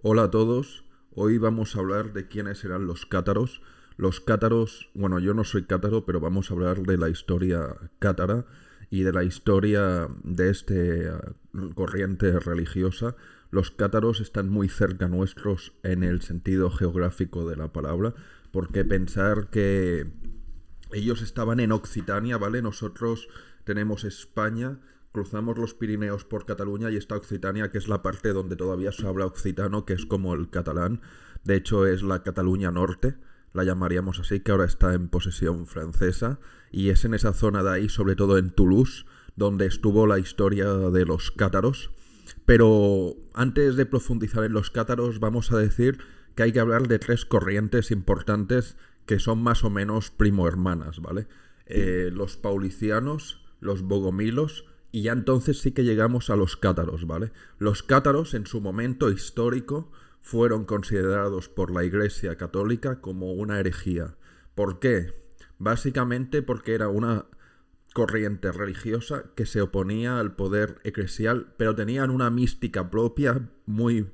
Hola a todos, hoy vamos a hablar de quiénes eran los cátaros. Los cátaros, bueno, yo no soy cátaro, pero vamos a hablar de la historia cátara y de la historia de corriente religiosa. Los cátaros están muy cerca nuestros en el sentido geográfico de la palabra, porque pensar que ellos estaban en Occitania, ¿vale? Nosotros tenemos España, cruzamos los Pirineos por Cataluña y está Occitania, que es la parte donde todavía se habla occitano, que es como el catalán. De hecho, es la Cataluña Norte, la llamaríamos así, que ahora está en posesión francesa. Y es en esa zona de ahí, sobre todo en Toulouse, donde estuvo la historia de los cátaros. Pero antes de profundizar en los cátaros, vamos a decir que hay que hablar de tres corrientes importantes que son más o menos primo hermanas, ¿vale? Los paulicianos, los bogomilos y ya entonces sí que llegamos a los cátaros, ¿vale? Los cátaros en su momento histórico fueron considerados por la Iglesia Católica como una herejía. ¿Por qué? Básicamente porque era una corriente religiosa que se oponía al poder eclesial, pero tenían una mística propia muy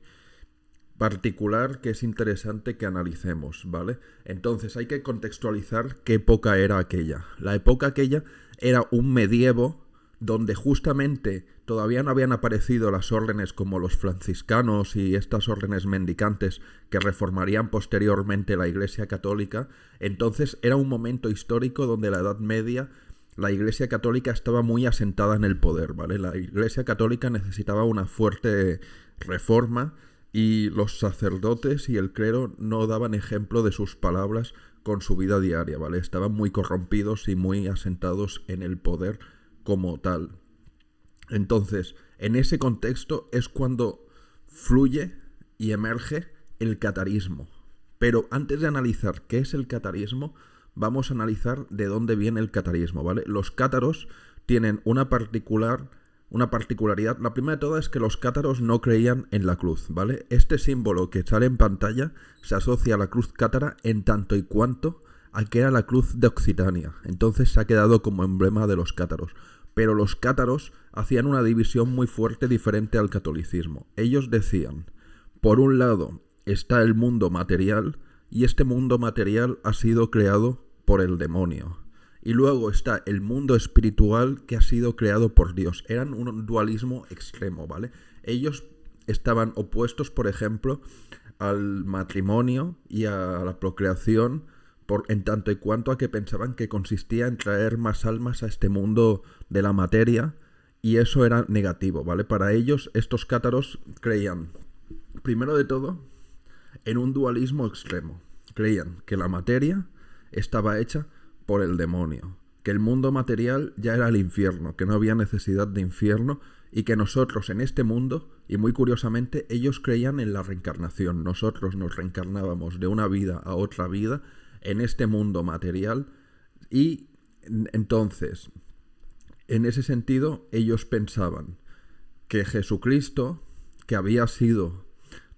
particular que es interesante que analicemos, ¿vale? Entonces hay que contextualizar qué época era aquella. La época aquella era un medievo donde justamente todavía no habían aparecido las órdenes como los franciscanos y estas órdenes mendicantes que reformarían posteriormente la Iglesia Católica. Entonces era un momento histórico donde la Edad Media la Iglesia Católica estaba muy asentada en el poder, ¿vale? La Iglesia Católica necesitaba una fuerte reforma y los sacerdotes y el clero no daban ejemplo de sus palabras con su vida diaria, ¿vale? Estaban muy corrompidos y muy asentados en el poder como tal. Entonces, en ese contexto es cuando fluye y emerge el catarismo. Pero antes de analizar qué es el catarismo, vamos a analizar de dónde viene el catarismo, ¿vale? Los cátaros tienen una particularidad. La primera de todas es que los cátaros no creían en la cruz, ¿vale? Este símbolo que sale en pantalla se asocia a la cruz cátara en tanto y cuanto a que era la cruz de Occitania. Entonces se ha quedado como emblema de los cátaros. Pero los cátaros hacían una división muy fuerte diferente al catolicismo. Ellos decían, por un lado está el mundo material, y este mundo material ha sido creado por el demonio. Y luego está el mundo espiritual que ha sido creado por Dios. Eran un dualismo extremo, ¿vale? Ellos estaban opuestos, por ejemplo, al matrimonio y a la procreación, en tanto y cuanto a que pensaban que consistía en traer más almas a este mundo de la materia, y eso era negativo, ¿vale? Para ellos, estos cátaros creían, primero de todo, en un dualismo extremo. Creían que la materia estaba hecha por el demonio, que el mundo material ya era el infierno, que no había necesidad de infierno y que nosotros en este mundo, y muy curiosamente, ellos creían en la reencarnación. Nosotros nos reencarnábamos de una vida a otra vida en este mundo material y entonces, en ese sentido, ellos pensaban que Jesucristo, que había sido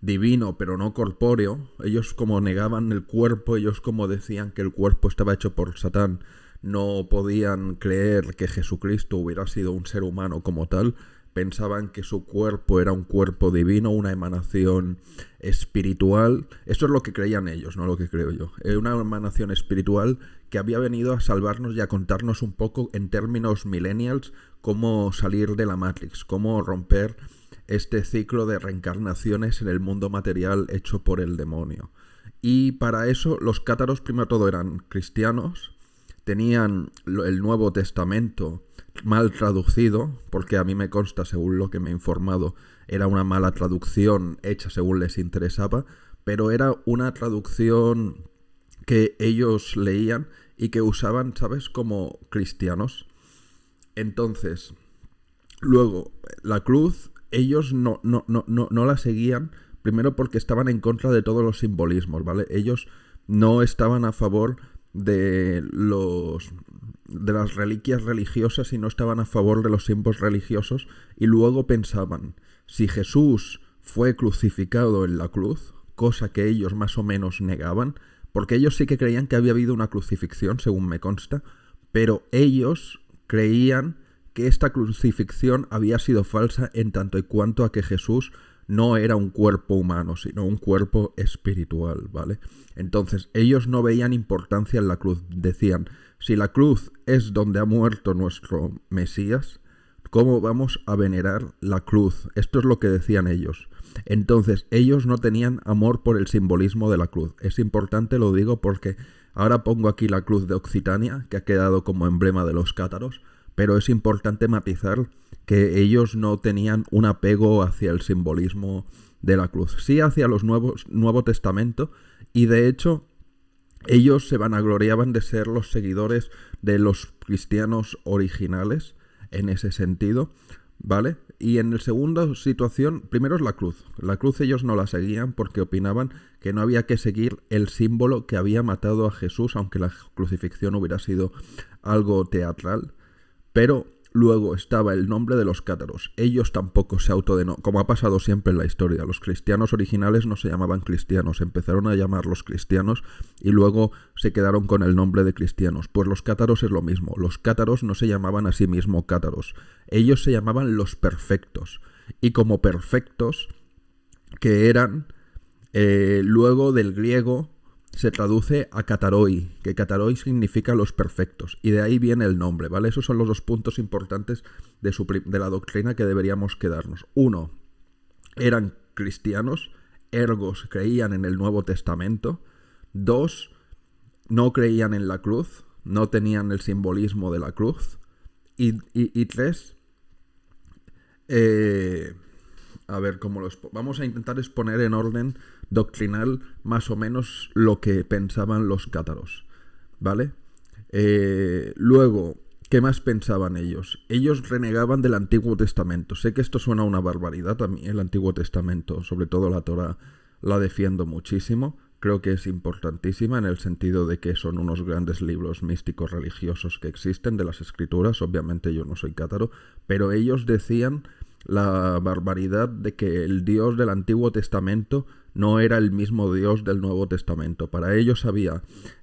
divino pero no corpóreo, ellos como negaban el cuerpo, ellos como decían que el cuerpo estaba hecho por Satán, no podían creer que Jesucristo hubiera sido un ser humano como tal, pensaban que su cuerpo era un cuerpo divino, una emanación espiritual. Eso es lo que creían ellos, no lo que creo yo. Era una emanación espiritual que había venido a salvarnos y a contarnos un poco en términos millennials cómo salir de la Matrix, cómo romper este ciclo de reencarnaciones en el mundo material hecho por el demonio. Y para eso los cátaros primero todo eran cristianos, tenían el Nuevo Testamento mal traducido, porque a mí me consta, según lo que me he informado, era una mala traducción hecha según les interesaba, pero era una traducción que ellos leían y que usaban, ¿sabes?, como cristianos. Entonces, luego, la cruz, ellos no la seguían, primero porque estaban en contra de todos los simbolismos, ¿vale? Ellos no estaban a favor de las reliquias religiosas y no estaban a favor de los símbolos religiosos, y luego pensaban, si Jesús fue crucificado en la cruz, cosa que ellos más o menos negaban, porque ellos sí que creían que había habido una crucifixión, según me consta, pero ellos creían que esta crucifixión había sido falsa en tanto y cuanto a que Jesús no era un cuerpo humano, sino un cuerpo espiritual, ¿vale? Entonces, ellos no veían importancia en la cruz. Decían, si la cruz es donde ha muerto nuestro Mesías, ¿cómo vamos a venerar la cruz? Esto es lo que decían ellos. Entonces, ellos no tenían amor por el simbolismo de la cruz. Es importante, lo digo, porque ahora pongo aquí la cruz de Occitania, que ha quedado como emblema de los cátaros, pero es importante matizar que ellos no tenían un apego hacia el simbolismo de la cruz, sí hacia los Nuevo Testamento, y de hecho ellos se vanagloriaban de ser los seguidores de los cristianos originales en ese sentido, ¿vale? Y en la segunda situación, primero es la cruz. La cruz ellos no la seguían porque opinaban que no había que seguir el símbolo que había matado a Jesús, aunque la crucifixión hubiera sido algo teatral. Pero luego estaba el nombre de los cátaros. Ellos tampoco se autodenominaban, como ha pasado siempre en la historia. Los cristianos originales no se llamaban cristianos, empezaron a llamarlos cristianos y luego se quedaron con el nombre de cristianos. Pues los cátaros es lo mismo. Los cátaros no se llamaban a sí mismos cátaros. Ellos se llamaban los perfectos. Y como perfectos, que eran luego del griego, se traduce a kataroi, que kataroi significa los perfectos, y de ahí viene el nombre, ¿vale? Esos son los dos puntos importantes de la doctrina que deberíamos quedarnos. Uno, eran cristianos, ergo creían en el Nuevo Testamento. Dos, no creían en la cruz, no tenían el simbolismo de la cruz. Y tres, a ver cómo vamos a intentar exponer en orden doctrinal más o menos lo que pensaban los cátaros, ¿vale? Luego, ¿qué más pensaban ellos? Ellos renegaban del Antiguo Testamento. Sé que esto suena a una barbaridad, a mí el Antiguo Testamento, sobre todo la Torá, la defiendo muchísimo. Creo que es importantísima en el sentido de que son unos grandes libros místicos religiosos que existen de las Escrituras. Obviamente yo no soy cátaro, pero ellos decían la barbaridad de que el Dios del Antiguo Testamento no era el mismo Dios del Nuevo Testamento. Para ellos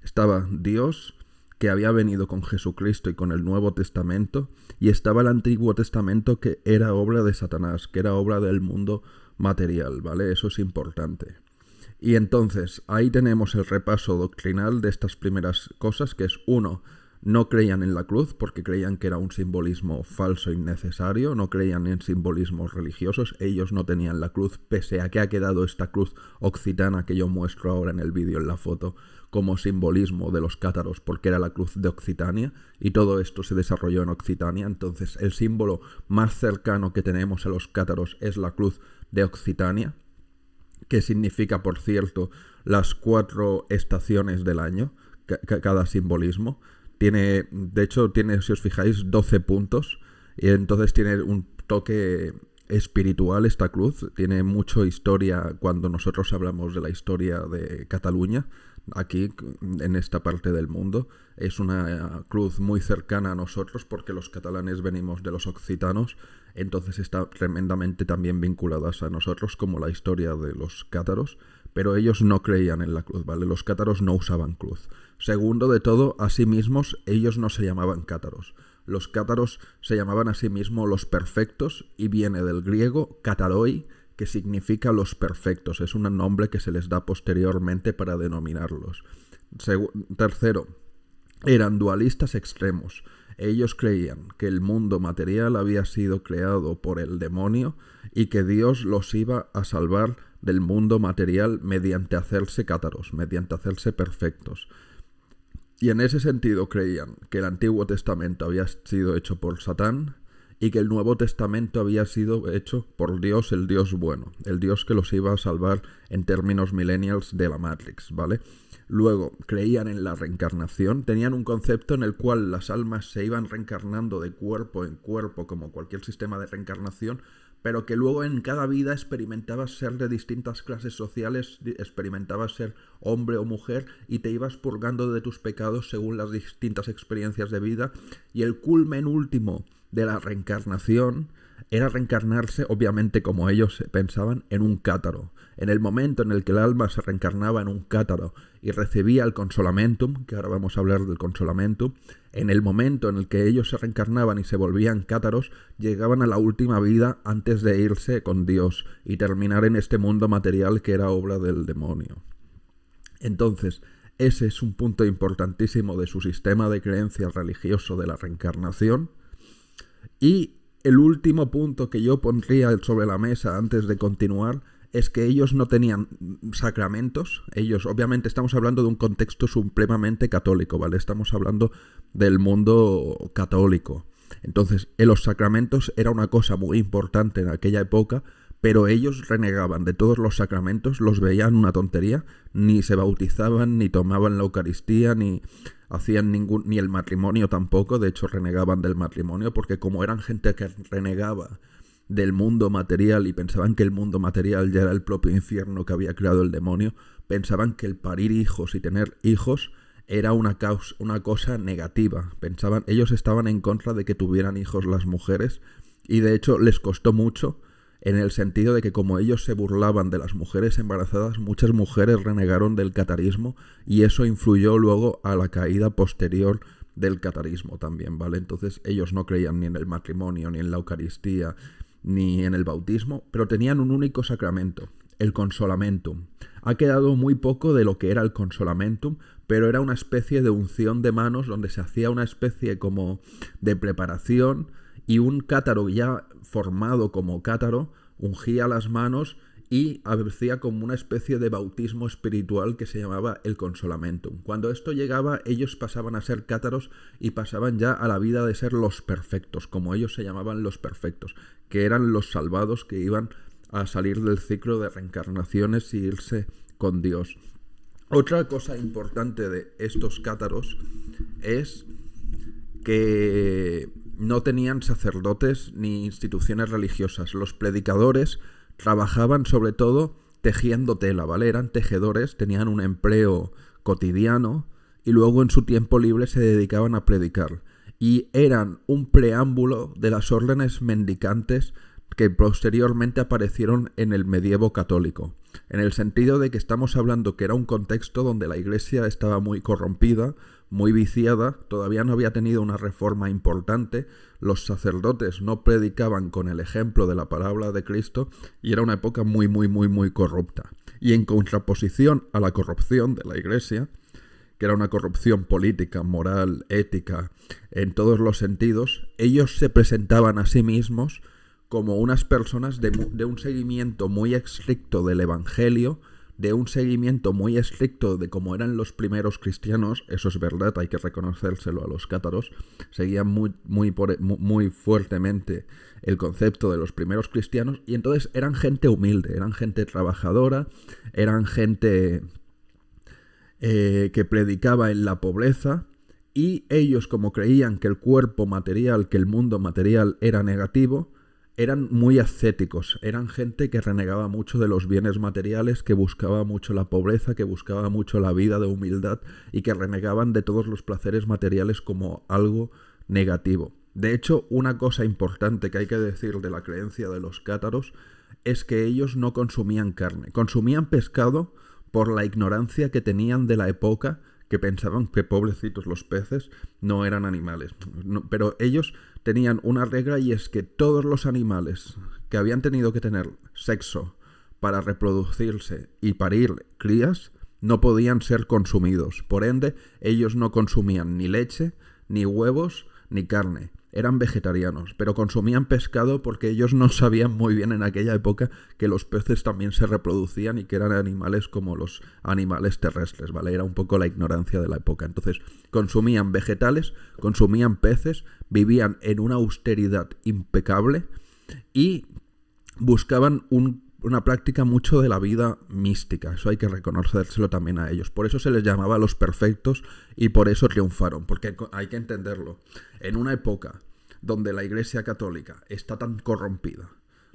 estaba Dios que había venido con Jesucristo y con el Nuevo Testamento, y estaba el Antiguo Testamento que era obra de Satanás, que era obra del mundo material, ¿vale? Eso es importante. Y entonces, ahí tenemos el repaso doctrinal de estas primeras cosas, que es uno, no creían en la cruz porque creían que era un simbolismo falso e innecesario, no creían en simbolismos religiosos, ellos no tenían la cruz, pese a que ha quedado esta cruz occitana que yo muestro ahora en el vídeo, en la foto, como simbolismo de los cátaros, porque era la cruz de Occitania, y todo esto se desarrolló en Occitania. Entonces el símbolo más cercano que tenemos a los cátaros es la cruz de Occitania, que significa, por cierto, las 4 estaciones del año, cada simbolismo. De hecho, tiene, si os fijáis, 12 puntos, y entonces tiene un toque espiritual esta cruz. Tiene mucha historia cuando nosotros hablamos de la historia de Cataluña, aquí en esta parte del mundo. Es una cruz muy cercana a nosotros porque los catalanes venimos de los occitanos, entonces está tremendamente también vinculadas a nosotros, como la historia de los cátaros, pero ellos no creían en la cruz, ¿vale? Los cátaros no usaban cruz. Segundo de todo, a sí mismos ellos no se llamaban cátaros. Los cátaros se llamaban a sí mismos los perfectos, y viene del griego kataroi, que significa los perfectos. Es un nombre que se les da posteriormente para denominarlos. Tercero, eran dualistas extremos. Ellos creían que el mundo material había sido creado por el demonio y que Dios los iba a salvar del mundo material mediante hacerse cátaros, mediante hacerse perfectos. Y en ese sentido creían que el Antiguo Testamento había sido hecho por Satán y que el Nuevo Testamento había sido hecho por Dios, el Dios bueno, el Dios que los iba a salvar en términos millennials de la Matrix, ¿vale? Luego, creían en la reencarnación, tenían un concepto en el cual las almas se iban reencarnando de cuerpo en cuerpo, como cualquier sistema de reencarnación, pero que luego en cada vida experimentabas ser de distintas clases sociales, experimentabas ser hombre o mujer, y te ibas purgando de tus pecados según las distintas experiencias de vida, y el culmen último de la reencarnación era reencarnarse, obviamente como ellos pensaban, en un cátaro. En el momento en el que el alma se reencarnaba en un cátaro y recibía el consolamentum, que ahora vamos a hablar del consolamentum, en el momento en el que ellos se reencarnaban y se volvían cátaros, llegaban a la última vida antes de irse con Dios y terminar en este mundo material que era obra del demonio. Entonces, ese es un punto importantísimo de su sistema de creencias religioso de la reencarnación. Y el último punto que yo pondría sobre la mesa antes de continuar es que ellos no tenían sacramentos. Ellos, obviamente, estamos hablando de un contexto supremamente católico, ¿vale? Estamos hablando del mundo católico. Entonces, los sacramentos era una cosa muy importante en aquella época, pero ellos renegaban de todos los sacramentos, los veían una tontería, ni se bautizaban, ni tomaban la Eucaristía, ni hacían ni el matrimonio tampoco. De hecho, renegaban del matrimonio, porque como eran gente que renegaba del mundo material y pensaban que el mundo material ya era el propio infierno que había creado el demonio, pensaban que el parir hijos y tener hijos era una cosa negativa. Ellos estaban en contra de que tuvieran hijos las mujeres, y de hecho les costó mucho, en el sentido de que como ellos se burlaban de las mujeres embarazadas, muchas mujeres renegaron del catarismo, y eso influyó luego a la caída posterior del catarismo también, ¿vale? Entonces ellos no creían ni en el matrimonio, ni en la Eucaristía, ni en el bautismo, pero tenían un único sacramento, el consolamentum. Ha quedado muy poco de lo que era el consolamentum, pero era una especie de unción de manos donde se hacía una especie como de preparación, y un cátaro ya formado como cátaro ungía las manos y hacía como una especie de bautismo espiritual que se llamaba el consolamentum. Cuando esto llegaba, ellos pasaban a ser cátaros y pasaban ya a la vida de ser los perfectos, como ellos se llamaban los perfectos, que eran los salvados que iban a salir del ciclo de reencarnaciones y irse con Dios. Otra cosa importante de estos cátaros es que no tenían sacerdotes ni instituciones religiosas. Los predicadores trabajaban sobre todo tejiendo tela, ¿vale? Eran tejedores, tenían un empleo cotidiano y luego en su tiempo libre se dedicaban a predicar. Y eran un preámbulo de las órdenes mendicantes que posteriormente aparecieron en el medievo católico, en el sentido de que estamos hablando que era un contexto donde la Iglesia estaba muy corrompida, muy viciada, todavía no había tenido una reforma importante, los sacerdotes no predicaban con el ejemplo de la palabra de Cristo y era una época muy corrupta. Y en contraposición a la corrupción de la Iglesia, que era una corrupción política, moral, ética, en todos los sentidos, ellos se presentaban a sí mismos como unas personas de un seguimiento muy estricto del Evangelio, de un seguimiento muy estricto de cómo eran los primeros cristianos. Eso es verdad, hay que reconocérselo a los cátaros, seguían muy fuertemente el concepto de los primeros cristianos, y entonces eran gente humilde, eran gente trabajadora, eran gente que predicaba en la pobreza, y ellos, como creían que el cuerpo material, que el mundo material era negativo, eran muy ascéticos, eran gente que renegaba mucho de los bienes materiales, que buscaba mucho la pobreza, que buscaba mucho la vida de humildad y que renegaban de todos los placeres materiales como algo negativo. De hecho, una cosa importante que hay que decir de la creencia de los cátaros es que ellos no consumían carne, consumían pescado por la ignorancia que tenían de la época, que pensaban que pobrecitos los peces no eran animales. No, pero ellos tenían una regla, y es que todos los animales que habían tenido que tener sexo para reproducirse y parir crías no podían ser consumidos. Por ende, ellos no consumían ni leche, ni huevos, ni carne. Eran vegetarianos, pero consumían pescado porque ellos no sabían muy bien en aquella época que los peces también se reproducían y que eran animales como los animales terrestres, ¿vale? Era un poco la ignorancia de la época. Entonces, consumían vegetales, consumían peces, vivían en una austeridad impecable y buscaban una práctica mucho de la vida mística. Eso hay que reconocérselo también a ellos. Por eso se les llamaba los perfectos y por eso triunfaron, porque hay que entenderlo. En una época donde la Iglesia Católica está tan corrompida,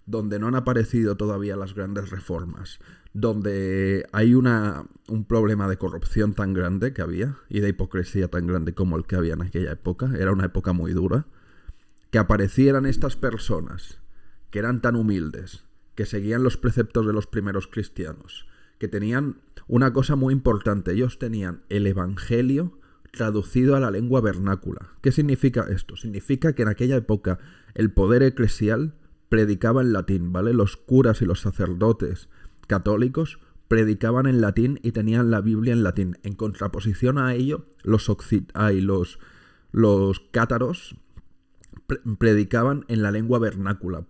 donde no han aparecido todavía las grandes reformas, donde hay un problema de corrupción tan grande que había y de hipocresía tan grande como el que había en aquella época, era una época muy dura, que aparecieran estas personas que eran tan humildes, que seguían los preceptos de los primeros cristianos, que tenían una cosa muy importante. Ellos tenían el Evangelio traducido a la lengua vernácula. ¿Qué significa esto? Significa que en aquella época el poder eclesial predicaba en latín, ¿vale? Los curas y los sacerdotes católicos predicaban en latín y tenían la Biblia en latín. En contraposición a ello, los cátaros predicaban en la lengua vernácula,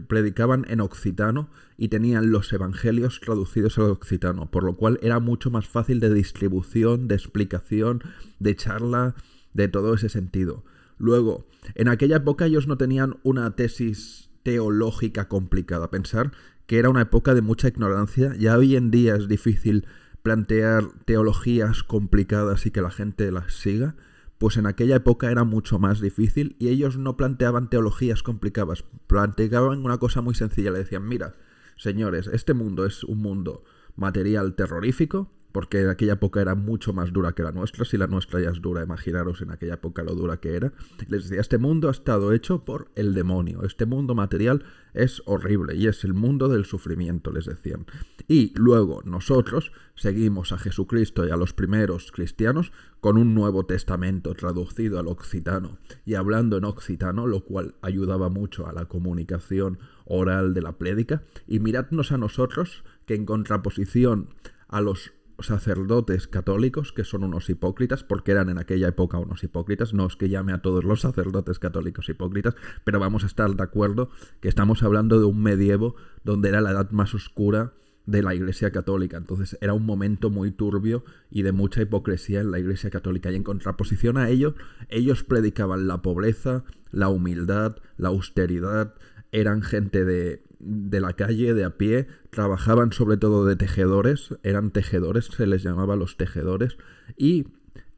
predicaban en occitano y tenían los evangelios traducidos al occitano, por lo cual era mucho más fácil de distribución, de explicación, de charla, de todo ese sentido. Luego, en aquella época ellos no tenían una tesis teológica complicada. Pensar que era una época de mucha ignorancia. Ya hoy en día es difícil plantear teologías complicadas y que la gente las siga. Pues en aquella época era mucho más difícil y ellos no planteaban teologías complicadas, planteaban una cosa muy sencilla, le decían, mira, señores, este mundo es un mundo material terrorífico, porque en aquella época era mucho más dura que la nuestra. Si la nuestra ya es dura, imaginaros en aquella época lo dura que era. Les decía, este mundo ha estado hecho por el demonio, este mundo material es horrible y es el mundo del sufrimiento, les decían. Y luego nosotros seguimos a Jesucristo y a los primeros cristianos con un Nuevo Testamento traducido al occitano y hablando en occitano, lo cual ayudaba mucho a la comunicación oral de la prédica. Y miradnos a nosotros, que en contraposición a los sacerdotes católicos, que son unos hipócritas, porque eran en aquella época unos hipócritas, no es que llame a todos los sacerdotes católicos hipócritas, pero vamos a estar de acuerdo que estamos hablando de un medievo donde era la edad más oscura de la Iglesia Católica. Entonces era un momento muy turbio y de mucha hipocresía en la Iglesia Católica, y en contraposición a ello, ellos predicaban la pobreza, la humildad, la austeridad. Eran gente de la calle, de a pie, trabajaban sobre todo de tejedores, eran tejedores, se les llamaba los tejedores, y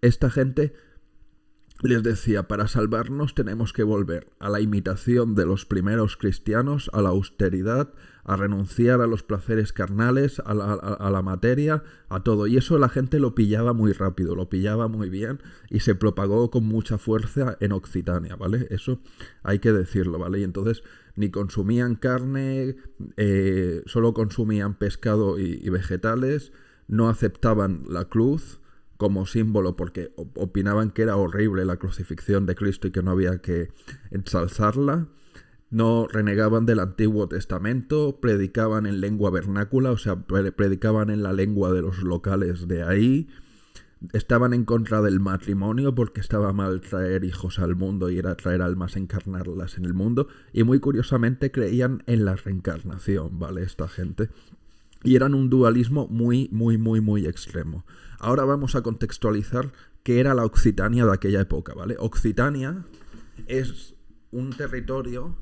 esta gente les decía, para salvarnos tenemos que volver a la imitación de los primeros cristianos, a la austeridad, a renunciar a los placeres carnales, a la materia, a todo. Y eso la gente lo pillaba muy rápido, lo pillaba muy bien y se propagó con mucha fuerza en Occitania, ¿vale? Eso hay que decirlo, ¿vale? Y entonces ni consumían carne, solo consumían pescado y vegetales, no aceptaban la cruz como símbolo porque opinaban que era horrible la crucifixión de Cristo y que no había que ensalzarla. No renegaban del Antiguo Testamento, predicaban en lengua vernácula, o sea, predicaban en la lengua de los locales de ahí. Estaban en contra del matrimonio porque estaba mal traer hijos al mundo y era traer almas, encarnarlas en el mundo. Y muy curiosamente creían en la reencarnación, ¿vale? Esta gente. Y eran un dualismo muy, muy, muy, muy extremo. Ahora vamos a contextualizar qué era la Occitania de aquella época, ¿vale? Occitania es un territorio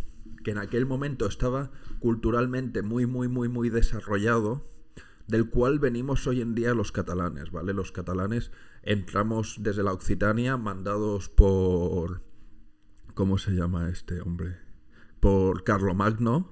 que en aquel momento estaba culturalmente muy, muy, muy, muy desarrollado, del cual venimos hoy en día los catalanes, ¿vale? Los catalanes entramos desde la Occitania mandados por... ¿Cómo se llama este hombre? Por Carlomagno.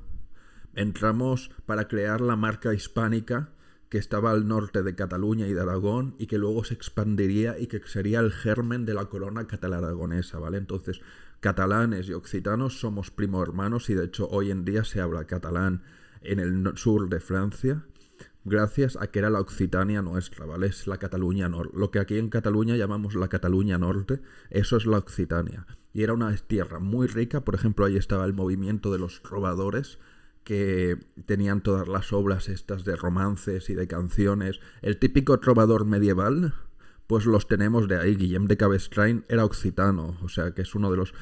Entramos para crear la marca hispánica que estaba al norte de Cataluña y de Aragón y que luego se expandiría y que sería el germen de la corona catalaragonesa, ¿vale? Entonces, catalanes y occitanos somos primo hermanos y de hecho hoy en día se habla catalán en el sur de Francia gracias a que era la Occitania nuestra, ¿vale? Es la Cataluña Norte. Lo que aquí en Cataluña llamamos la Cataluña Norte, eso es la Occitania. Y era una tierra muy rica, por ejemplo, ahí estaba el movimiento de los trovadores, que tenían todas las obras estas de romances y de canciones. El típico trovador medieval, pues los tenemos de ahí. Guillem de Cabestrain era occitano, o sea que es uno de los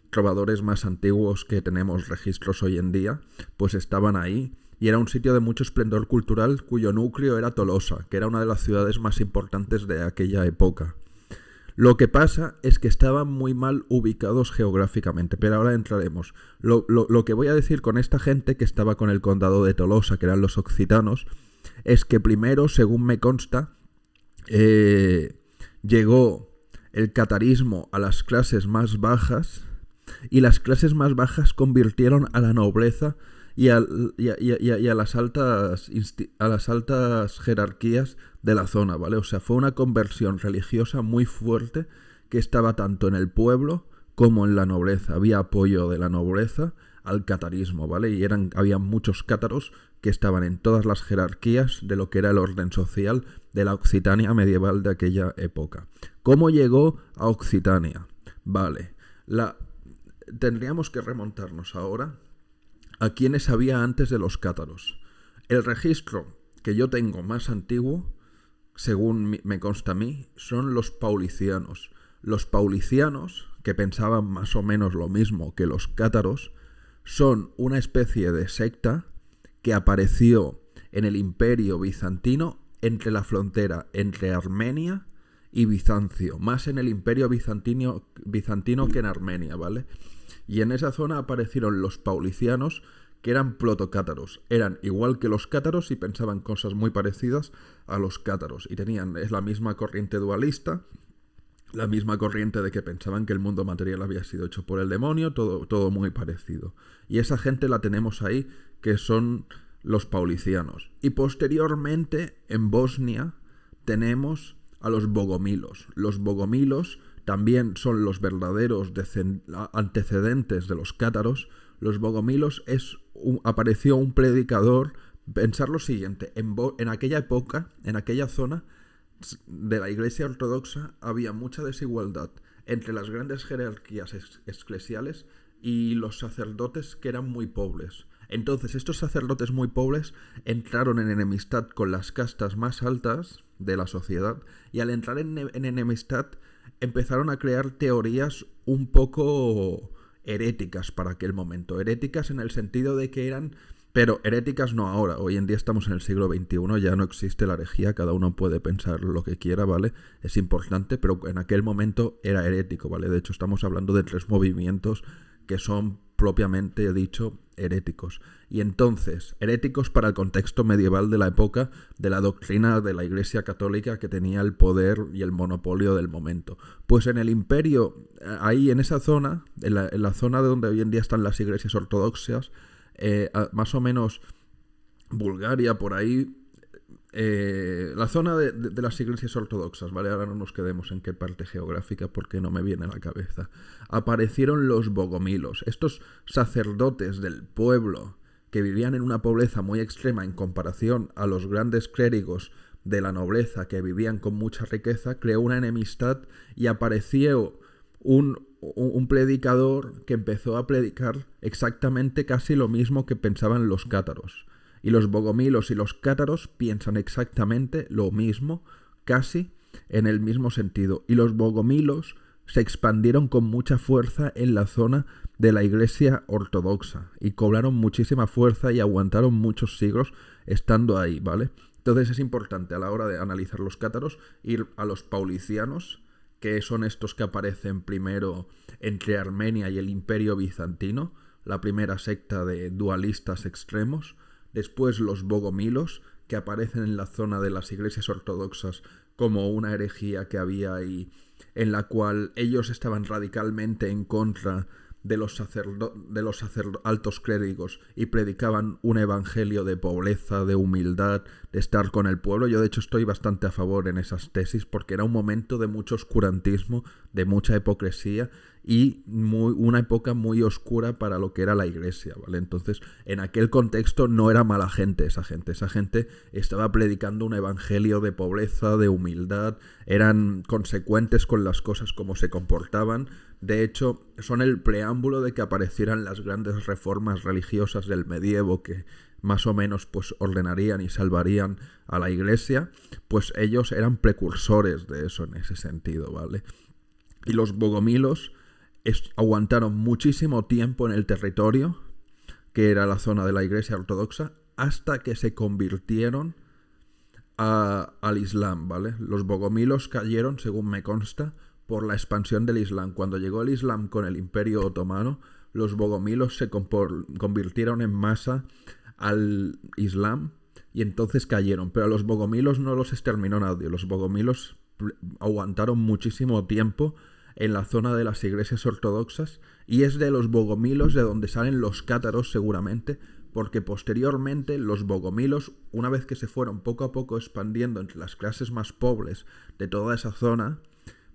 trovadores más antiguos que tenemos registros hoy en día, pues estaban ahí. Y era un sitio de mucho esplendor cultural cuyo núcleo era Tolosa, que era una de las ciudades más importantes de aquella época. Lo que pasa es que estaban muy mal ubicados geográficamente, pero ahora entraremos. Lo que voy a decir con esta gente que estaba con el condado de Tolosa, que eran los occitanos, es que primero, según me consta, llegó el catarismo a las clases más bajas y las clases más bajas convirtieron a la nobleza y a las altas jerarquías de la zona, ¿vale? O sea, fue una conversión religiosa muy fuerte que estaba tanto en el pueblo como en la nobleza. Había apoyo de la nobleza, al catarismo, ¿vale? Y había muchos cátaros que estaban en todas las jerarquías de lo que era el orden social de la Occitania medieval de aquella época. ¿Cómo llegó a Occitania? Vale, tendríamos que remontarnos ahora a quienes había antes de los cátaros. El registro que yo tengo más antiguo, según me consta a mí, son los paulicianos. Los paulicianos, que pensaban más o menos lo mismo que los cátaros, son una especie de secta que apareció en el Imperio Bizantino entre la frontera entre Armenia y Bizancio, más en el Imperio bizantino que en Armenia, ¿vale? Y en esa zona aparecieron los paulicianos, que eran protocátaros. Eran igual que los cátaros y pensaban cosas muy parecidas a los cátaros. Y es la misma corriente dualista, la misma corriente de que pensaban que el mundo material había sido hecho por el demonio, todo muy parecido. Y esa gente la tenemos ahí, que son los paulicianos. Y posteriormente, en Bosnia, tenemos a los bogomilos. Los bogomilos también son los verdaderos antecedentes de los cátaros. Los bogomilos apareció un predicador. Pensar lo siguiente, en aquella época, en aquella zona de la Iglesia Ortodoxa, había mucha desigualdad entre las grandes jerarquías eclesiales y los sacerdotes, que eran muy pobres. Entonces estos sacerdotes muy pobres entraron en enemistad con las castas más altas de la sociedad, y al entrar en enemistad empezaron a crear teorías un poco heréticas para aquel momento. Heréticas en el sentido de que eran... Pero heréticas no ahora. Hoy en día estamos en el siglo XXI, ya no existe la herejía, cada uno puede pensar lo que quiera, ¿vale? Es importante, pero en aquel momento era herético, ¿vale? De hecho, estamos hablando de 3 movimientos que son propiamente dicho heréticos. Y entonces, heréticos para el contexto medieval de la época, de la doctrina de la Iglesia Católica, que tenía el poder y el monopolio del momento. Pues en el imperio, ahí en esa zona, en la zona de donde hoy en día están las iglesias ortodoxas, más o menos Bulgaria, por ahí, la zona de las iglesias ortodoxas, ¿vale? Ahora no nos quedemos en qué parte geográfica porque no me viene a la cabeza. Aparecieron los bogomilos, estos sacerdotes del pueblo que vivían en una pobreza muy extrema en comparación a los grandes clérigos de la nobleza que vivían con mucha riqueza. Creó una enemistad y apareció un predicador que empezó a predicar exactamente casi lo mismo que pensaban los cátaros. Y los bogomilos y los cátaros piensan exactamente lo mismo, casi en el mismo sentido. Y los bogomilos se expandieron con mucha fuerza en la zona de la Iglesia Ortodoxa y cobraron muchísima fuerza y aguantaron muchos siglos estando ahí, ¿vale? Entonces es importante a la hora de analizar los cátaros ir a los paulicianos, que son estos que aparecen primero entre Armenia y el Imperio Bizantino, la primera secta de dualistas extremos. Después los bogomilos, que aparecen en la zona de las iglesias ortodoxas como una herejía que había ahí, en la cual ellos estaban radicalmente en contra de los altos clérigos y predicaban un evangelio de pobreza, de humildad, de estar con el pueblo. Yo de hecho estoy bastante a favor en esas tesis porque era un momento de mucho oscurantismo, de mucha hipocresía y una época muy oscura para lo que era la iglesia, ¿vale? Entonces, en aquel contexto no era mala gente esa gente estaba predicando un evangelio de pobreza, de humildad, eran consecuentes con las cosas como se comportaban. De hecho, son el preámbulo de que aparecieran las grandes reformas religiosas del medievo que más o menos pues ordenarían y salvarían a la iglesia. Pues ellos eran precursores de eso en ese sentido, ¿vale? Y los bogomilos aguantaron muchísimo tiempo en el territorio, que era la zona de la Iglesia Ortodoxa, hasta que se convirtieron al Islam, ¿vale? Los bogomilos cayeron, según me consta, por la expansión del Islam. Cuando llegó el Islam con el Imperio Otomano, los bogomilos se convirtieron en masa al Islam y entonces cayeron. Pero a los bogomilos no los exterminó nadie. Los bogomilos aguantaron muchísimo tiempo en la zona de las iglesias ortodoxas, y es de los bogomilos de donde salen los cátaros seguramente, porque posteriormente los bogomilos, una vez que se fueron poco a poco expandiendo entre las clases más pobres de toda esa zona,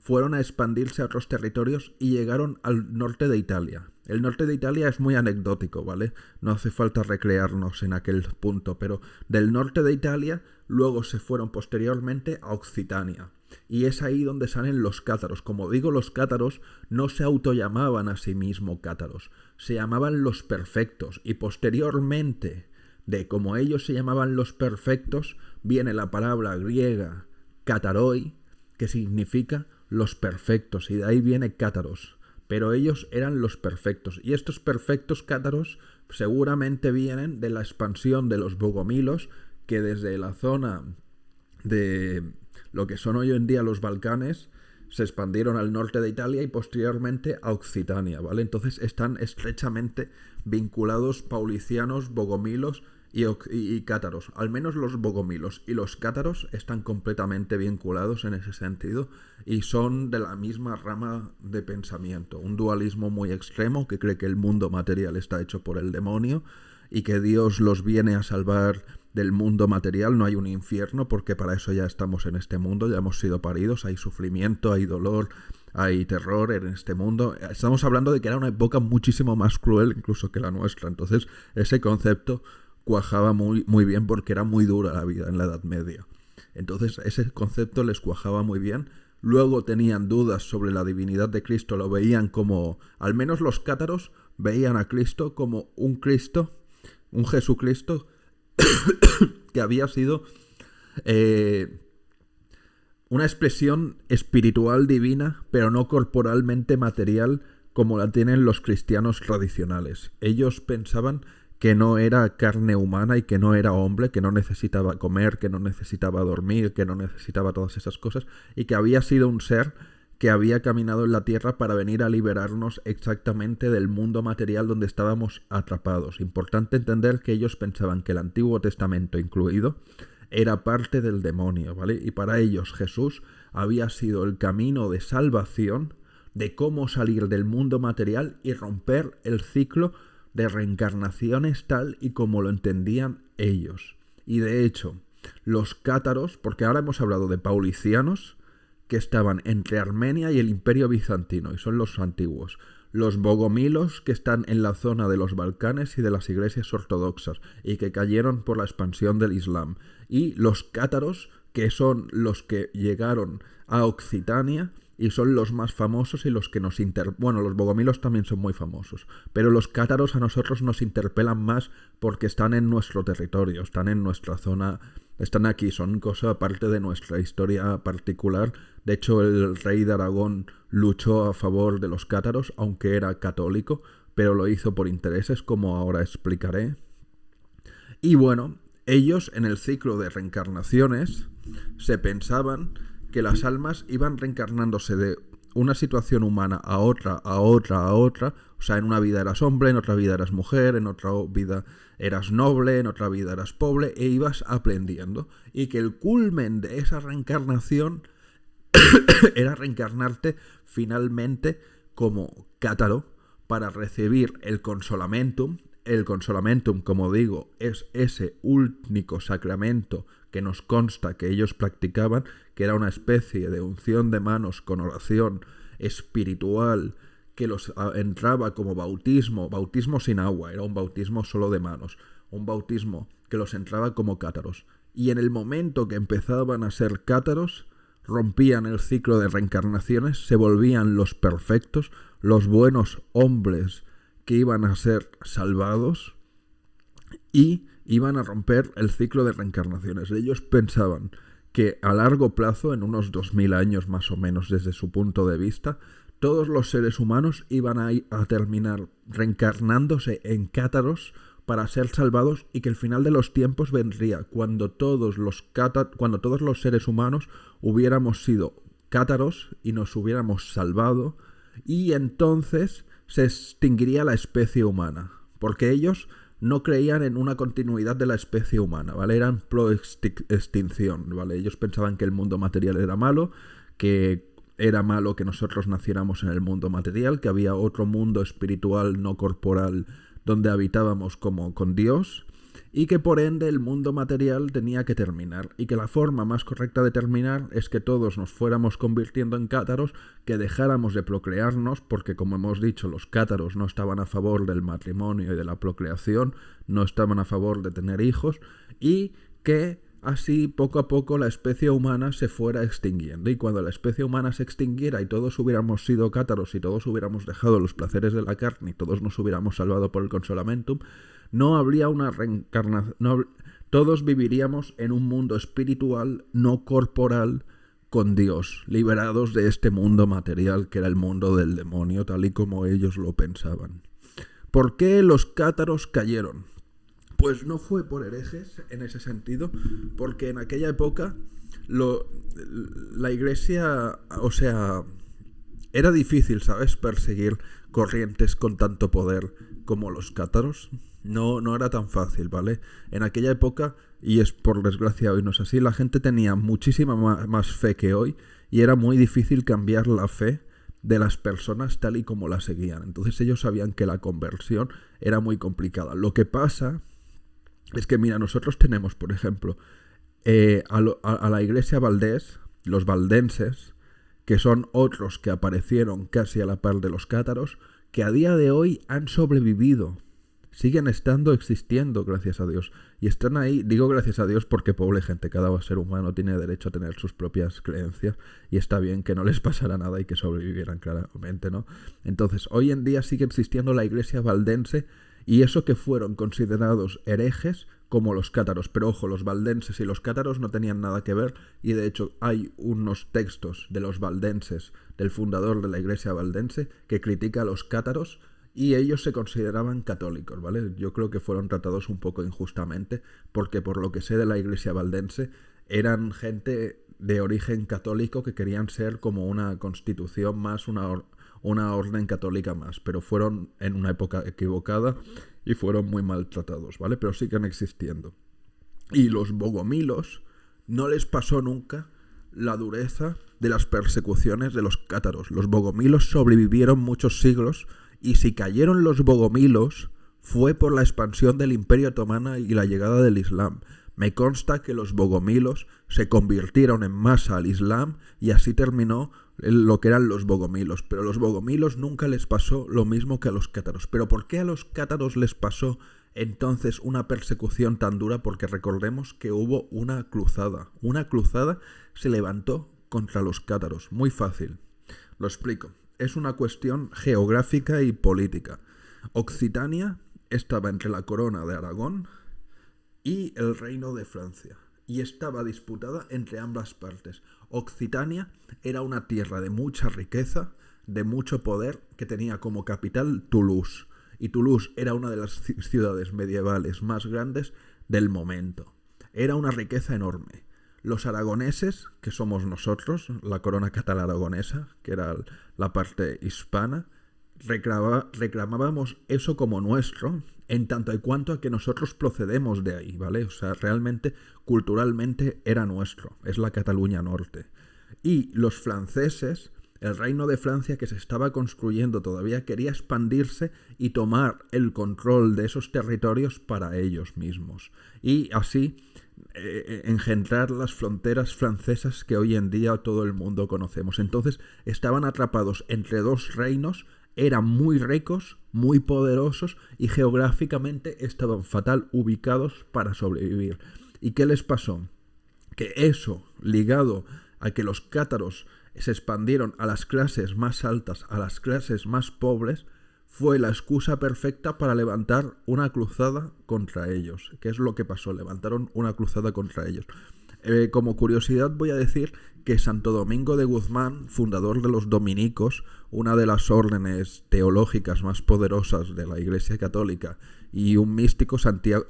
fueron a expandirse a otros territorios y llegaron al norte de Italia. El norte de Italia es muy anecdótico, ¿vale? No hace falta recrearnos en aquel punto, pero del norte de Italia luego se fueron posteriormente a Occitania. Y es ahí donde salen los cátaros. Como digo, los cátaros no se autollamaban a sí mismos cátaros, se llamaban los perfectos. Y posteriormente, de como ellos se llamaban los perfectos, viene la palabra griega kataroi, que significa los perfectos, y de ahí viene cátaros. Pero ellos eran los perfectos. Y estos perfectos cátaros seguramente vienen de la expansión de los bogomilos, que desde la zona de lo que son hoy en día los Balcanes se expandieron al norte de Italia y posteriormente a Occitania, ¿vale? Entonces están estrechamente vinculados paulicianos, bogomilos y cátaros. Al menos los bogomilos y los cátaros están completamente vinculados en ese sentido y son de la misma rama de pensamiento. Un dualismo muy extremo que cree que el mundo material está hecho por el demonio y que Dios los viene a salvar del mundo material. No hay un infierno porque para eso ya estamos en este mundo, ya hemos sido paridos, hay sufrimiento, hay dolor, hay terror en este mundo. Estamos hablando de que era una época muchísimo más cruel incluso que la nuestra. Entonces ese concepto cuajaba muy bien porque era muy dura la vida en la Edad Media. Entonces ese concepto les cuajaba muy bien. Luego tenían dudas sobre la divinidad de Cristo, lo veían como, al menos los cátaros veían a Cristo como un Cristo, un Jesucristo que había sido una expresión espiritual divina, pero no corporalmente material como la tienen los cristianos tradicionales. Ellos pensaban que no era carne humana y que no era hombre, que no necesitaba comer, que no necesitaba dormir, que no necesitaba todas esas cosas, y que había sido un ser que había caminado en la tierra para venir a liberarnos exactamente del mundo material donde estábamos atrapados. Importante entender que ellos pensaban que el Antiguo Testamento incluido era parte del demonio, ¿vale? Y para ellos Jesús había sido el camino de salvación, de cómo salir del mundo material y romper el ciclo de reencarnaciones tal y como lo entendían ellos. Y de hecho, los cátaros, porque ahora hemos hablado de paulicianos, que estaban entre Armenia y el Imperio Bizantino, y son los antiguos. Los bogomilos, que están en la zona de los Balcanes y de las iglesias ortodoxas, y que cayeron por la expansión del Islam. Y los cátaros, que son los que llegaron a Occitania, y son los más famosos y los que nos Bueno, los bogomilos también son muy famosos, pero los cátaros a nosotros nos interpelan más porque están en nuestro territorio, están en nuestra zona, están aquí, son cosa aparte de nuestra historia particular. De hecho, el rey de Aragón luchó a favor de los cátaros, aunque era católico, pero lo hizo por intereses, como ahora explicaré. Y bueno, ellos en el ciclo de reencarnaciones se pensaban que las almas iban reencarnándose de una situación humana a otra, o sea, en una vida eras hombre, en otra vida eras mujer, en otra vida eras noble, en otra vida eras pobre, e ibas aprendiendo, y que el culmen de esa reencarnación era reencarnarte finalmente como cátaro para recibir el consolamentum. El consolamentum, como digo, es ese único sacramento que nos consta que ellos practicaban, que era una especie de unción de manos con oración espiritual que los entraba como bautismo sin agua, era un bautismo solo de manos, un bautismo que los entraba como cátaros. Y en el momento que empezaban a ser cátaros, rompían el ciclo de reencarnaciones, se volvían los perfectos, los buenos hombres que iban a ser salvados y iban a romper el ciclo de reencarnaciones. Ellos pensaban que a largo plazo, en unos 2000 años más o menos desde su punto de vista, todos los seres humanos iban a terminar reencarnándose en cátaros para ser salvados, y que el final de los tiempos vendría cuando todos los seres humanos hubiéramos sido cátaros y nos hubiéramos salvado, y entonces se extinguiría la especie humana, porque ellos no creían en una continuidad de la especie humana, ¿vale? Eran pro extinción, ¿vale? Ellos pensaban que el mundo material era malo, que era malo que nosotros naciéramos en el mundo material, que había otro mundo espiritual no corporal donde habitábamos como con Dios, y que por ende el mundo material tenía que terminar, y que la forma más correcta de terminar es que todos nos fuéramos convirtiendo en cátaros, que dejáramos de procrearnos, porque como hemos dicho, los cátaros no estaban a favor del matrimonio y de la procreación, no estaban a favor de tener hijos, y que así poco a poco la especie humana se fuera extinguiendo, y cuando la especie humana se extinguiera y todos hubiéramos sido cátaros y todos hubiéramos dejado los placeres de la carne y todos nos hubiéramos salvado por el consolamentum, no habría una reencarnación, todos viviríamos en un mundo espiritual, no corporal, con Dios, liberados de este mundo material que era el mundo del demonio, tal y como ellos lo pensaban. ¿Por qué los cátaros cayeron? Pues no fue por herejes en ese sentido, porque en aquella época la iglesia, o sea, era difícil, ¿sabes?, perseguir corrientes con tanto poder como los cátaros. No era tan fácil, ¿vale? En aquella época, y es por desgracia hoy no es así, la gente tenía muchísima más fe que hoy y era muy difícil cambiar la fe de las personas tal y como la seguían. Entonces ellos sabían que la conversión era muy complicada. Lo que pasa es que, mira, nosotros tenemos, por ejemplo, a la iglesia valdés, los valdenses, que son otros que aparecieron casi a la par de los cátaros, que a día de hoy han sobrevivido. Siguen existiendo, gracias a Dios. Y están ahí, digo gracias a Dios porque pobre gente, cada ser humano tiene derecho a tener sus propias creencias y está bien que no les pasara nada y que sobrevivieran, claramente, ¿no? Entonces, hoy en día sigue existiendo la iglesia valdense, y eso que fueron considerados herejes como los cátaros. Pero ojo, los valdenses y los cátaros no tenían nada que ver, y de hecho hay unos textos de los valdenses, del fundador de la iglesia valdense, que critica a los cátaros, y ellos se consideraban católicos, ¿vale? Yo creo que fueron tratados un poco injustamente, porque por lo que sé de la iglesia valdense, eran gente de origen católico que querían ser como una constitución más, una orden católica más, pero fueron en una época equivocada y fueron muy maltratados, ¿vale? Pero siguen existiendo. Y los bogomilos no les pasó nunca la dureza de las persecuciones de los cátaros. Los bogomilos sobrevivieron muchos siglos, y si cayeron los bogomilos fue por la expansión del Imperio Otomano y la llegada del Islam. Me consta que los bogomilos se convirtieron en masa al Islam y así terminó lo que eran los bogomilos. Pero a los bogomilos nunca les pasó lo mismo que a los cátaros. ¿Pero por qué a los cátaros les pasó entonces una persecución tan dura? Porque recordemos que hubo una cruzada. Una cruzada se levantó contra los cátaros. Muy fácil. Lo explico. Es una cuestión geográfica y política. Occitania estaba entre la corona de Aragón y el reino de Francia, y estaba disputada entre ambas partes. Occitania era una tierra de mucha riqueza, de mucho poder, que tenía como capital Toulouse, y Toulouse era una de las ciudades medievales más grandes del momento. Era una riqueza enorme. Los aragoneses, que somos nosotros, la corona catalano-aragonesa, que era la parte hispana, reclamábamos eso como nuestro, en tanto y cuanto a que nosotros procedemos de ahí, ¿vale? O sea, realmente, culturalmente era nuestro, es la Cataluña Norte. Y los franceses, el reino de Francia que se estaba construyendo todavía, quería expandirse y tomar el control de esos territorios para ellos mismos. Y así engendrar las fronteras francesas que hoy en día todo el mundo conocemos. Entonces estaban atrapados entre dos reinos, eran muy ricos, muy poderosos y geográficamente estaban fatal ubicados para sobrevivir. ¿Y qué les pasó? Que eso, ligado a que los cátaros se expandieron a las clases más altas, a las clases más pobres, fue la excusa perfecta para levantar una cruzada contra ellos. ¿Qué es lo que pasó? Levantaron una cruzada contra ellos. Como curiosidad voy a decir que Santo Domingo de Guzmán, fundador de los dominicos, una de las órdenes teológicas más poderosas de la Iglesia Católica, y un místico, Santo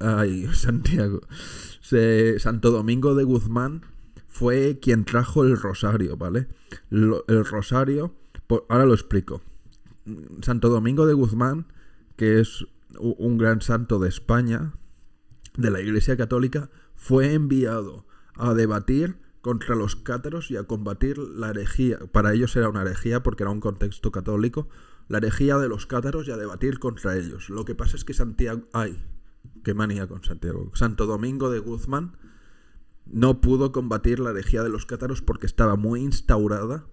Domingo de Guzmán, fue quien trajo el rosario, ¿vale? El rosario, ahora lo explico. Santo Domingo de Guzmán, que es un gran santo de España, de la Iglesia Católica, fue enviado a debatir contra los cátaros y a combatir la herejía. Para ellos era una herejía porque era un contexto católico, la herejía de los cátaros, y a debatir contra ellos. Lo que pasa es que qué manía con Santiago. Santo Domingo de Guzmán no pudo combatir la herejía de los cátaros porque estaba muy instaurada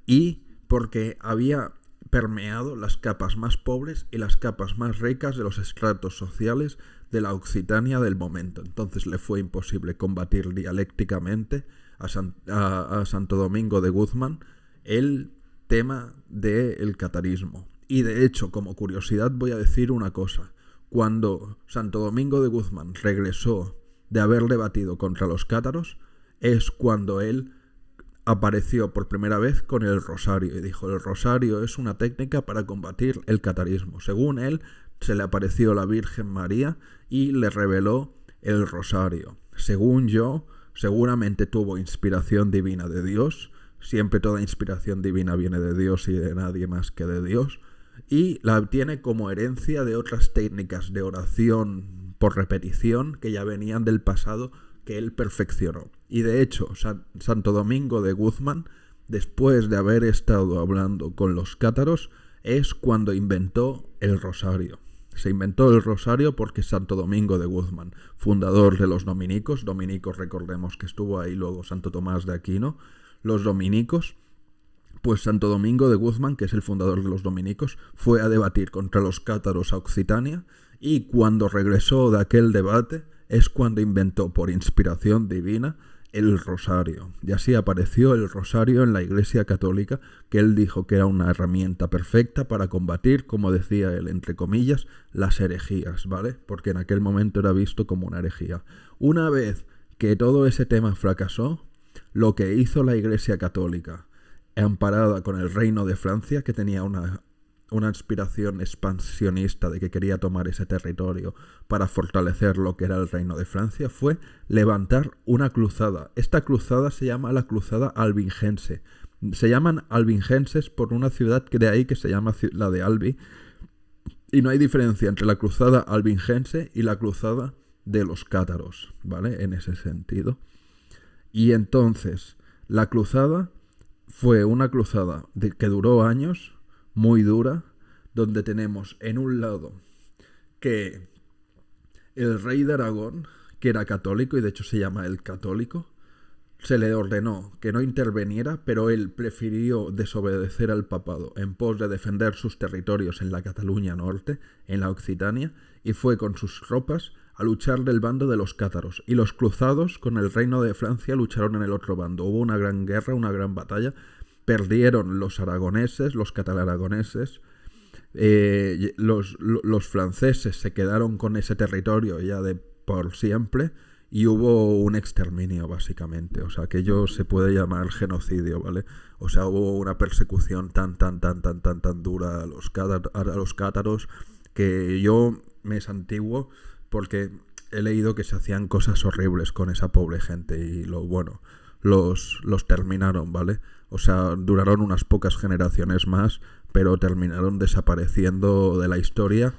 y porque había permeado las capas más pobres y las capas más ricas de los estratos sociales de la Occitania del momento. Entonces le fue imposible combatir dialécticamente a Santo Domingo de Guzmán el tema del catarismo. Y de hecho, como curiosidad, voy a decir una cosa. Cuando Santo Domingo de Guzmán regresó de haber debatido contra los cátaros, es cuando él apareció por primera vez con el rosario y dijo: el rosario es una técnica para combatir el catarismo. Según él, se le apareció la Virgen María y le reveló el rosario. Según yo, seguramente tuvo inspiración divina de Dios. Siempre toda inspiración divina viene de Dios y de nadie más que de Dios. Y la tiene como herencia de otras técnicas de oración por repetición que ya venían del pasado, que él perfeccionó. Y de hecho, Santo Domingo de Guzmán, después de haber estado hablando con los cátaros, es cuando inventó el rosario. Se inventó el rosario porque Santo Domingo de Guzmán, fundador de los dominicos, recordemos que estuvo ahí luego Santo Tomás de Aquino, los dominicos, pues Santo Domingo de Guzmán, que es el fundador de los dominicos, fue a debatir contra los cátaros a Occitania, y cuando regresó de aquel debate es cuando inventó por inspiración divina el rosario. Y así apareció el rosario en la Iglesia Católica, que él dijo que era una herramienta perfecta para combatir, como decía él, entre comillas, las herejías, ¿vale? Porque en aquel momento era visto como una herejía. Una vez que todo ese tema fracasó, lo que hizo la Iglesia Católica, amparada con el Reino de Francia, que tenía una inspiración expansionista de que quería tomar ese territorio para fortalecer lo que era el Reino de Francia, fue levantar una cruzada. Esta cruzada se llama la Cruzada Albingense. Se llaman albingenses por una ciudad que de ahí que se llama la de Albi, y no hay diferencia entre la Cruzada Albingense y la Cruzada de los cátaros, ¿vale? En ese sentido. Y entonces, la cruzada fue una cruzada que duró años, muy dura, donde tenemos en un lado que el rey de Aragón, que era católico, y de hecho se llama el católico, se le ordenó que no interviniera, pero él prefirió desobedecer al papado en pos de defender sus territorios en la Cataluña Norte, en la Occitania, y fue con sus tropas a luchar del bando de los cátaros, y los cruzados con el Reino de Francia lucharon en el otro bando. Hubo una gran guerra, una gran batalla. Perdieron los aragoneses, los catalaragoneses, los franceses se quedaron con ese territorio ya de por siempre, y hubo un exterminio básicamente. O sea, aquello se puede llamar genocidio, ¿vale? O sea, hubo una persecución tan dura a los cátaros, que yo me santiguo porque he leído que se hacían cosas horribles con esa pobre gente y los terminaron, ¿vale? O sea, duraron unas pocas generaciones más, pero terminaron desapareciendo de la historia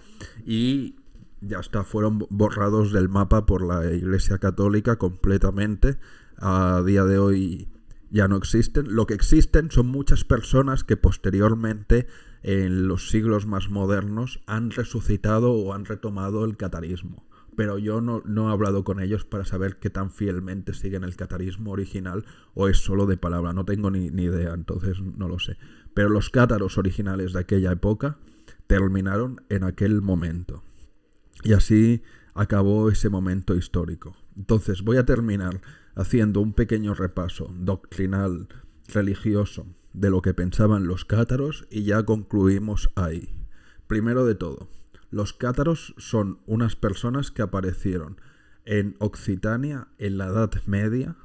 y ya está, fueron borrados del mapa por la Iglesia Católica completamente. A día de hoy ya no existen. Lo que existen son muchas personas que posteriormente, en los siglos más modernos, han resucitado o han retomado el catarismo. Pero yo no he hablado con ellos para saber qué tan fielmente siguen el catarismo original o es solo de palabra. No tengo ni idea, entonces no lo sé. Pero los cátaros originales de aquella época terminaron en aquel momento. Y así acabó ese momento histórico. Entonces voy a terminar haciendo un pequeño repaso doctrinal, religioso, de lo que pensaban los cátaros y ya concluimos ahí. Primero de todo, los cátaros son unas personas que aparecieron en Occitania en la Edad Media,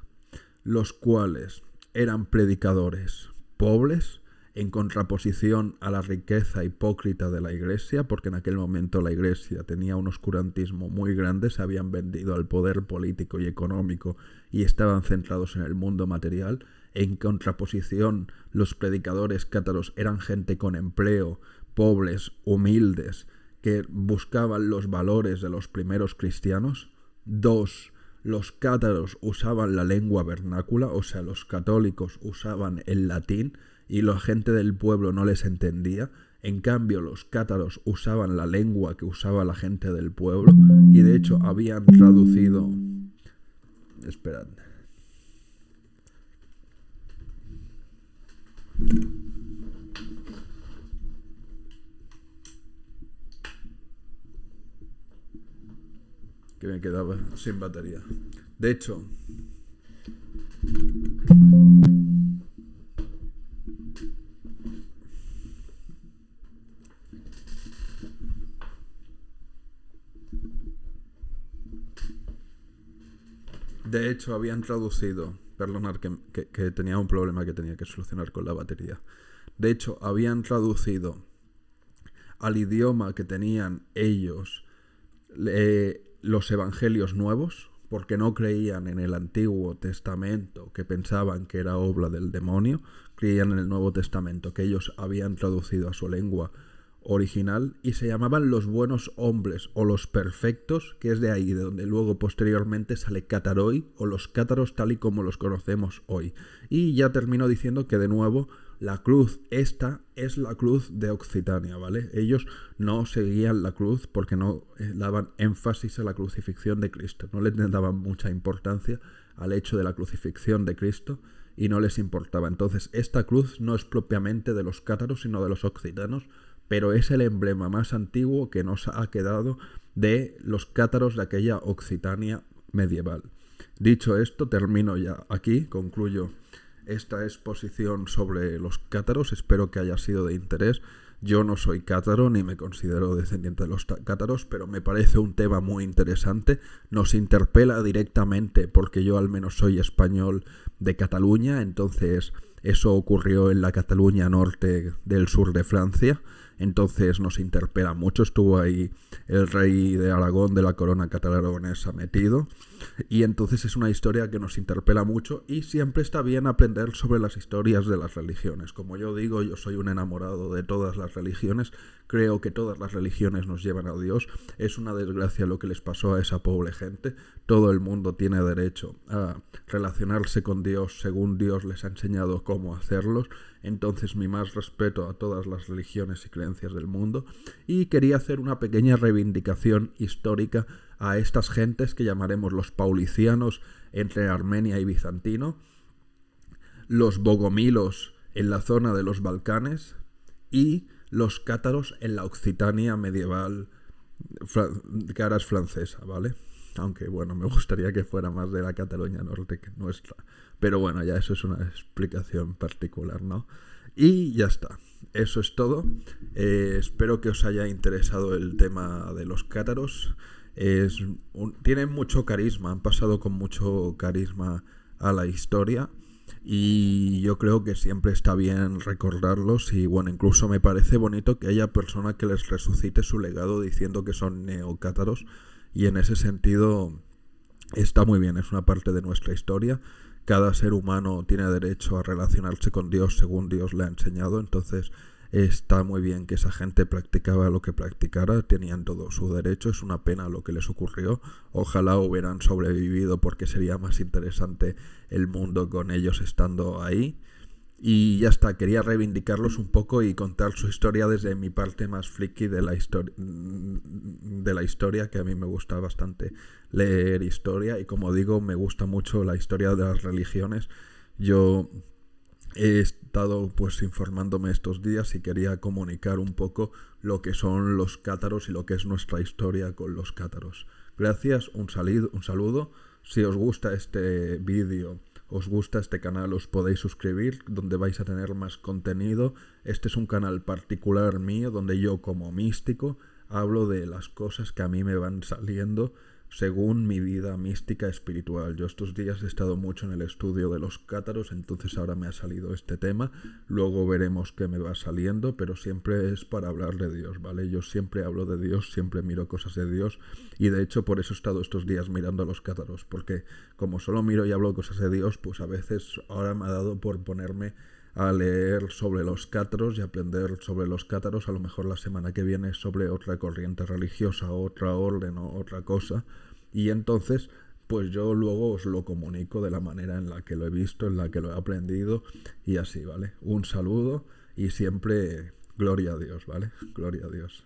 los cuales eran predicadores pobres, en contraposición a la riqueza hipócrita de la Iglesia, porque en aquel momento la Iglesia tenía un oscurantismo muy grande, se habían vendido al poder político y económico y estaban centrados en el mundo material. En contraposición, los predicadores cátaros eran gente con empleo, pobres, humildes, que buscaban los valores de los primeros cristianos. 2. Los cátaros usaban la lengua vernácula, o sea, los católicos usaban el latín y la gente del pueblo no les entendía. En cambio, los cátaros usaban la lengua que usaba la gente del pueblo y de hecho habían traducido... Esperad. Que me quedaba sin batería. De hecho... habían traducido... Perdonad que tenía un problema que tenía que solucionar con la batería. De hecho, habían traducido al idioma que tenían ellos los evangelios nuevos, porque no creían en el Antiguo Testamento, que pensaban que era obra del demonio, creían en el Nuevo Testamento, que ellos habían traducido a su lengua original, y se llamaban los buenos hombres o los perfectos, que es de ahí de donde luego posteriormente sale Cataroi o los cátaros tal y como los conocemos hoy. Y ya termino diciendo que de nuevo la cruz esta es la cruz de Occitania, ¿vale? Ellos no seguían la cruz porque no daban énfasis a la crucifixión de Cristo, no le daban mucha importancia al hecho de la crucifixión de Cristo y no les importaba. Entonces esta cruz no es propiamente de los cátaros sino de los occitanos, pero es el emblema más antiguo que nos ha quedado de los cátaros de aquella Occitania medieval. Dicho esto, termino ya aquí, concluyo esta exposición sobre los cátaros, espero que haya sido de interés. Yo no soy cátaro ni me considero descendiente de los cátaros, pero me parece un tema muy interesante, nos interpela directamente porque yo al menos soy español de Cataluña, entonces eso ocurrió en la Cataluña norte del sur de Francia. Entonces nos interpela mucho, estuvo ahí el rey de Aragón de la corona catalanesa metido y entonces es una historia que nos interpela mucho y siempre está bien aprender sobre las historias de las religiones. Como yo digo, yo soy un enamorado de todas las religiones, creo que todas las religiones nos llevan a Dios, es una desgracia lo que les pasó a esa pobre gente, todo el mundo tiene derecho a relacionarse con Dios según Dios les ha enseñado cómo hacerlos. Entonces mi más respeto a todas las religiones y creencias del mundo y quería hacer una pequeña reivindicación histórica a estas gentes que llamaremos los paulicianos entre Armenia y Bizantino, los bogomilos en la zona de los Balcanes y los cátaros en la Occitania medieval que ahora es francesa, ¿vale? Aunque bueno, me gustaría que fuera más de la Cataluña norte que nuestra. Pero bueno, ya eso es una explicación particular, ¿no? Y ya está. Eso es todo. Espero que os haya interesado el tema de los cátaros. Tienen mucho carisma, han pasado con mucho carisma a la historia. Y yo creo que siempre está bien recordarlos y bueno, incluso me parece bonito que haya personas que les resucite su legado diciendo que son neocátaros y en ese sentido está muy bien, es una parte de nuestra historia. Cada ser humano tiene derecho a relacionarse con Dios según Dios le ha enseñado, entonces está muy bien que esa gente practicaba lo que practicara, tenían todo su derecho, es una pena lo que les ocurrió, ojalá hubieran sobrevivido porque sería más interesante el mundo con ellos estando ahí. Y ya está, quería reivindicarlos un poco y contar su historia desde mi parte más friki de la historia, que a mí me gusta bastante leer historia y como digo, me gusta mucho la historia de las religiones. Yo he estado pues informándome estos días y quería comunicar un poco lo que son los cátaros y lo que es nuestra historia con los cátaros. Gracias, un saludo. Si os gusta este vídeo, os gusta este canal, os podéis suscribir, donde vais a tener más contenido. Este es un canal particular mío, donde yo como místico hablo de las cosas que a mí me van saliendo según mi vida mística espiritual. Yo estos días he estado mucho en el estudio de los cátaros, entonces ahora me ha salido este tema. Luego veremos qué me va saliendo, pero siempre es para hablar de Dios, ¿vale? Yo siempre hablo de Dios, siempre miro cosas de Dios y de hecho por eso he estado estos días mirando a los cátaros, porque como solo miro y hablo cosas de Dios, pues a veces ahora me ha dado por ponerme a leer sobre los cátaros y aprender sobre los cátaros, a lo mejor la semana que viene sobre otra corriente religiosa, otra orden o otra cosa, y entonces pues yo luego os lo comunico de la manera en la que lo he visto, en la que lo he aprendido y así, ¿vale? Un saludo y siempre Gloria a Dios, ¿vale? Gloria a Dios.